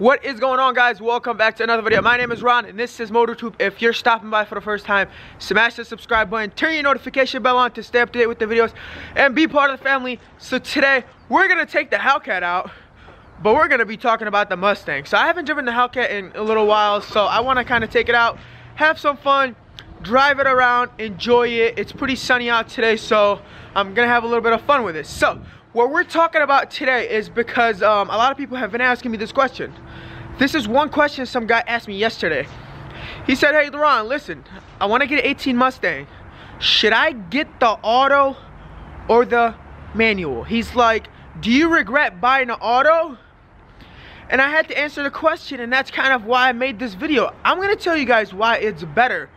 What is going on, guys? Welcome back to another video. My name is Ron and this is MotorTube. If you're stopping by for the first time, smash the subscribe button, turn your notification bell on to stay up to date with the videos and be part of the family. So today we're gonna take the Hellcat out, but we're gonna be talking about the Mustang. So I haven't driven the Hellcat in a little while, so I want to kind of take it out, have some fun, drive it around, enjoy it. It's pretty sunny out today, so I'm gonna have a little bit of fun with it. So what we're talking about today is because a lot of people have been asking me this question. This is one question some guy asked me yesterday. He said, hey Ron, listen, I want to get an 18 Mustang. Should I get the auto or the manual? He's like, do you regret buying an auto? And I had to answer the question, and that's kind of why I made this video. I'm going to tell you guys why it's better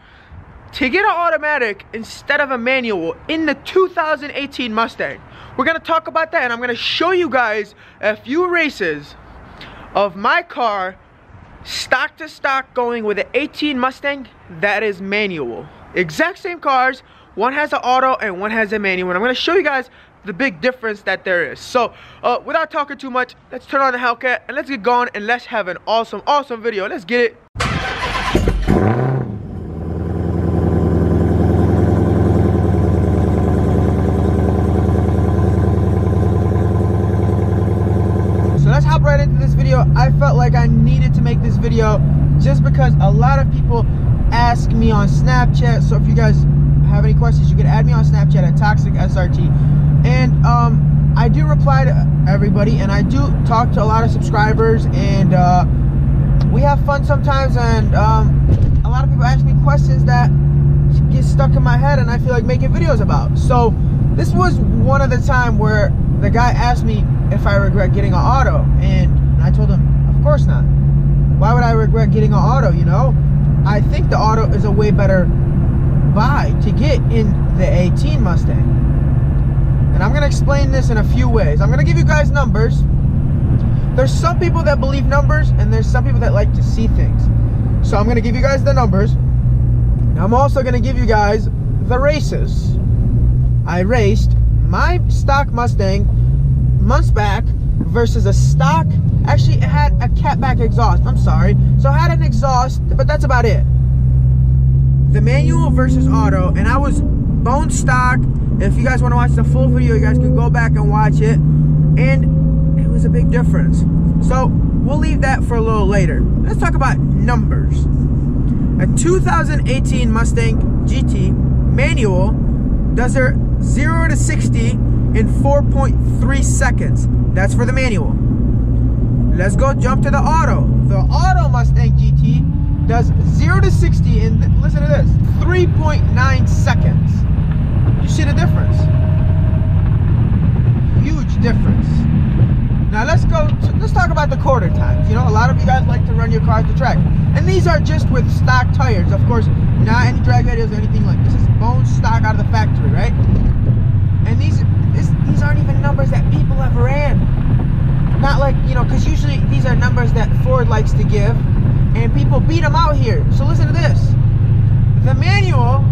to get an automatic instead of a manual in the 2018 Mustang. We're going to talk about that, and I'm going to show you guys a few races of my car stock to stock going with an 18 Mustang that is manual. Exact same cars, one has an auto and one has a manual, and I'm going to show you guys the big difference that there is. So without talking too much, let's turn on the Hellcat and let's get going and let's have an awesome video. Let's get it. Let's hop right into this video. I felt like I needed to make this video just because a lot of people ask me on Snapchat. So if you guys have any questions, you can add me on Snapchat at ToxicSRT. And I do reply to everybody, and I do talk to a lot of subscribers, and we have fun sometimes. And a lot of people ask me questions that get stuck in my head and I feel like making videos about. So this was one of the time where the guy asked me if I regret getting an auto, and I told him, of course not. Why would I regret getting an auto, you know? I think the auto is a way better buy to get in the 18 Mustang. And I'm gonna explain this in a few ways. I'm gonna give you guys numbers. There's some people that believe numbers, and there's some people that like to see things. So I'm gonna give you guys the numbers. I'm also gonna give you guys the races. I raced my stock Mustang months back versus a stock. Actually, it had a catback exhaust, I'm sorry, so I had an exhaust, but that's about it. The manual versus auto, and I was bone stock. If you guys want to watch the full video, you guys can go back and watch it, and it was a big difference. So we'll leave that for a little later. Let's talk about numbers. A 2018 Mustang GT manual does her 0 to 60 in 4.3 seconds. That's for the manual. Let's go jump to the auto. The auto Mustang GT does 0 to 60 in, listen to this, 3.9 seconds. You see the difference? Huge difference. Now let's talk about the quarter times. You know, a lot of you guys like to run your cars to track, and these are just with stock tires. Of course, not any drag videos or anything like this. Is bone stock out of the factory, right? And these aren't even numbers that people have ran. Not like, you know, because usually these are numbers that Ford likes to give, and people beat them out here. So listen to this. The manual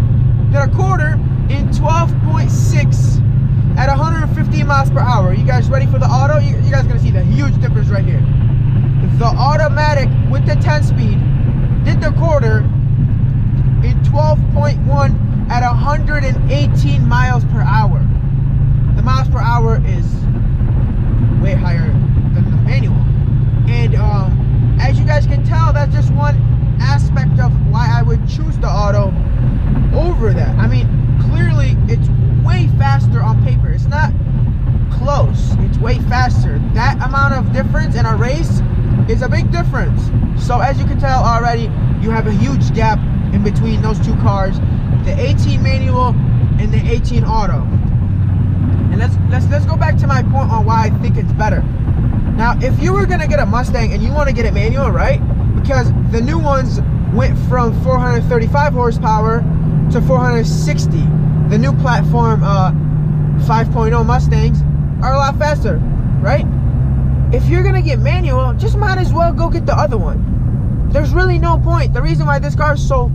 did a quarter in 12.6 at 115 miles per hour. You guys ready for the auto? You guys are going to see the huge difference right here. The automatic with the 10-speed did the quarter in 12.1 at 118 miles per hour. The miles per hour is way higher than the manual. And as you guys can tell, that's just one aspect of why I would choose the auto over that. I mean, clearly it's way faster on paper. It's not close. It's way faster. That amount of difference in a race is a big difference. So as you can tell already, you have a huge gap in between those two cars, the 18 manual and the 18 auto. And let's go back to my point on why I think it's better. Now, if you were gonna get a Mustang and you want to get it manual, right? Because the new ones went from 435 horsepower to 460. The new platform 5.0 Mustangs are a lot faster, right? If you're gonna get manual, just might as well go get the other one. There's really no point. The reason why this car is so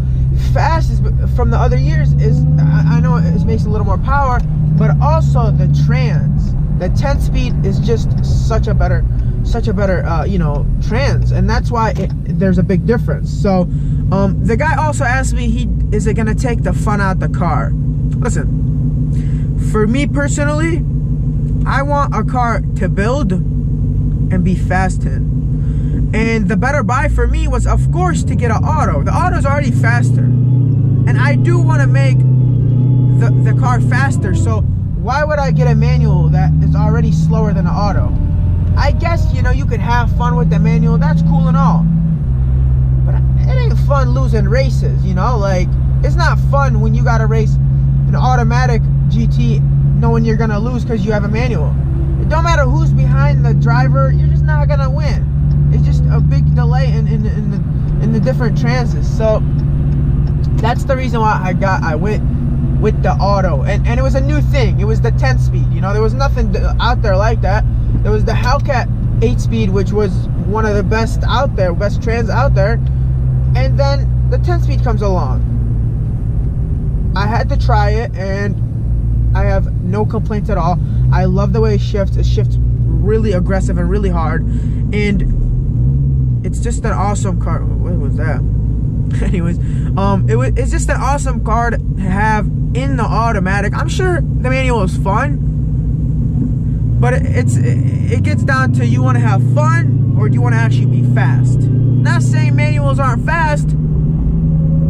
fast is from the other years is, I know it makes a little more power, but also the trans. The 10-speed is just such a better such a better, you know, trans, and that's why there's a big difference. So, the guy also asked me, is it gonna take the fun out the car? Listen, for me personally, I want a car to build and be fast in. And the better buy for me was, of course, to get an auto. The auto's already faster. And I do want to make the car faster, so why would I get a manual that is already slower than an auto? I guess, you know, you could have fun with the manual, that's cool and all. But it ain't fun losing races, you know? Like, it's not fun when you gotta race an automatic GT knowing you're gonna lose because you have a manual. It don't matter who's behind the driver, you're just not gonna win. It's just a big delay in the different transes. So that's the reason why I went with the auto, and it was a new thing. It was the 10-speed, you know, there was nothing out there like that. There was the Hellcat 8-speed, which was one of the best out there, best trans out there, and then the 10-speed comes along. I had to try it, and I have no complaints at all. I love the way it shifts. It shifts really aggressive and really hard, and it's just an awesome car. What was that? Anyways, it's just an awesome car to have in the automatic. I'm sure the manual is fun, but it gets down to, you want to have fun or do you want to actually be fast? Not saying manuals aren't fast,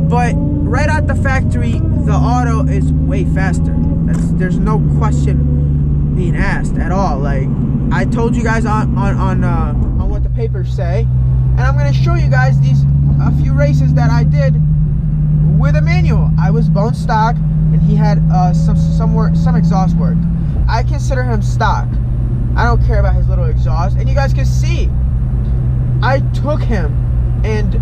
but right out the factory, the auto is way faster. There's no question being asked at all. Like, I told you guys on what the papers say, and I'm going to show you guys a few races that I did with a manual. I was bone stock, and he had some exhaust work. I consider him stock. I don't care about his little exhaust, and you guys can see I took him and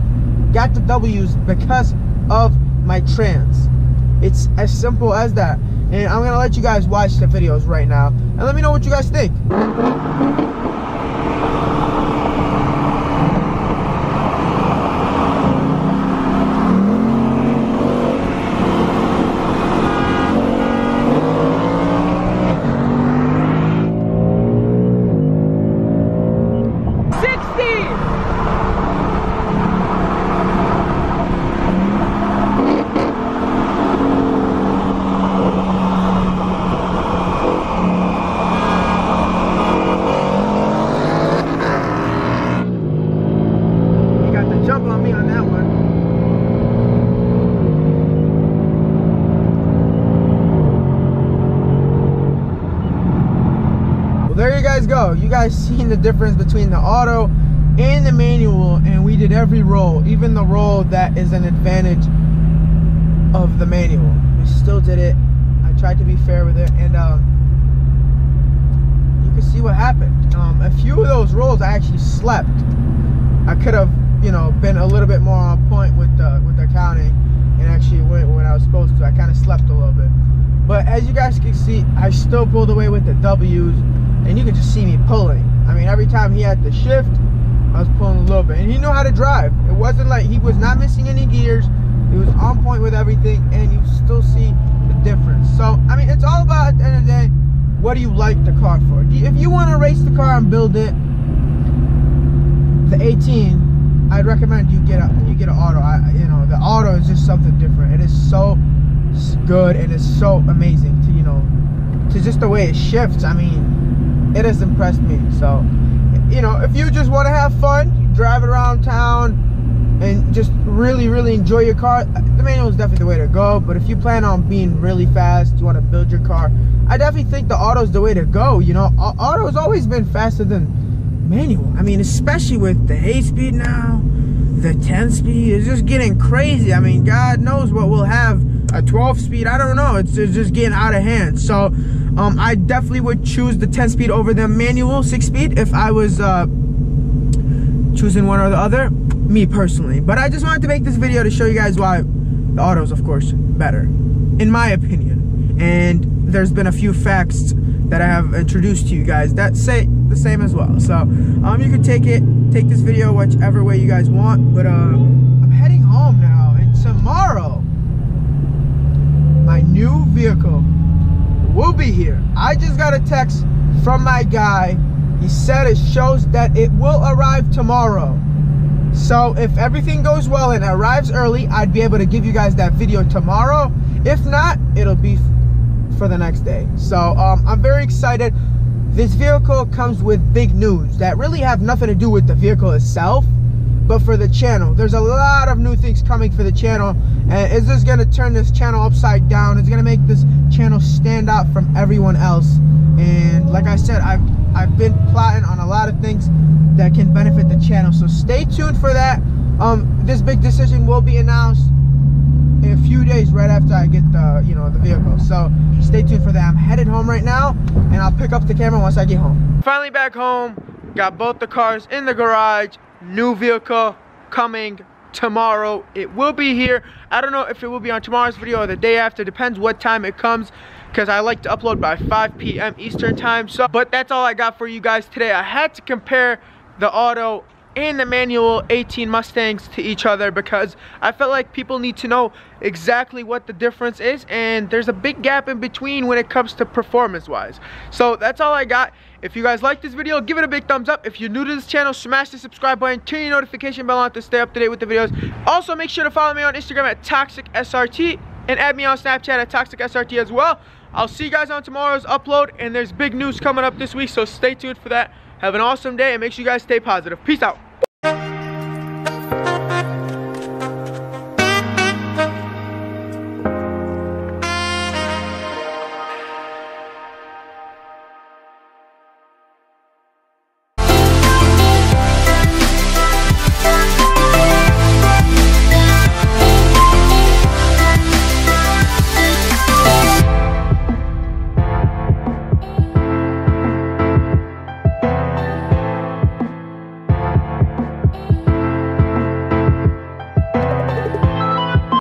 got the W's because of my trans. It's as simple as that. And I'm gonna let you guys watch the videos right now and let me know what you guys think. There you guys go. You guys seen the difference between the auto and the manual, and we did every roll, even the roll that is an advantage of the manual. We still did it. I tried to be fair with it, and you can see what happened. A few of those rolls I actually slept. I could have, you know, been a little bit more on point with the counting and actually went when I was supposed to. I kind of slept a little bit, but as you guys can see, I still pulled away with the W's. And you could just see me pulling. I mean, every time he had to shift, I was pulling a little bit. And he knew how to drive. It wasn't like he was not missing any gears. He was on point with everything, and you still see the difference. So, I mean, it's all about, at the end of the day, what do you like the car for? If you want to race the car and build it, the 18, I'd recommend you get an auto. You know, the auto is just something different. It is so good, and it's so amazing to, you know, to just the way it shifts. I mean, it has impressed me. So, you know, if you just want to have fun, you drive it around town and just really enjoy your car, the manual is definitely the way to go. But if you plan on being really fast, you want to build your car, I definitely think the auto is the way to go. You know, auto has always been faster than manual. I mean, especially with the 8-speed now, the 10-speed is just getting crazy. I mean, God knows what we'll have. A 12-speed, I don't know. It's just getting out of hand. So I definitely would choose the 10-speed over the manual 6-speed if I was choosing one or the other, me personally. But I just wanted to make this video to show you guys why the auto is, of course, better, in my opinion. And there's been a few facts that I have introduced to you guys that say the same as well. So you can take this video whichever way you guys want. But I'm heading home now, and tomorrow my new vehicle will be here. I just got a text from my guy He said it shows that it will arrive tomorrow. So if everything goes well and it arrives early, I'd be able to give you guys that video tomorrow. If not, it'll be for the next day. So I'm very excited. This vehicle comes with big news that really have nothing to do with the vehicle itself, but for the channel. There's a lot of new things coming for the channel, and it's just gonna turn this channel upside down. It's gonna make this channel stand out from everyone else. And like I said, I've been plotting on a lot of things that can benefit the channel, so stay tuned for that. This big decision will be announced in a few days right after I get the the vehicle, so stay tuned for that. I'm headed home right now, and I'll pick up the camera once I get home. Finally back home, got both the cars in the garage. New vehicle coming tomorrow. It will be here. I don't know if it will be on tomorrow's video or the day after. Depends what time it comes, because I like to upload by 5 p.m. Eastern time. So, but that's all I got for you guys today. I had to compare the auto and the manual 18 Mustangs to each other, because I felt like people need to know exactly what the difference is, and there's a big gap in between when it comes to performance wise. So that's all I got. If you guys like this video, give it a big thumbs up. If you're new to this channel, smash the subscribe button, turn your notification bell on to stay up to date with the videos. Also, make sure to follow me on Instagram at ToxicSRT and add me on Snapchat at ToxicSRT as well. I'll see you guys on tomorrow's upload, and there's big news coming up this week, so stay tuned for that. Have an awesome day, and make sure you guys stay positive. Peace out.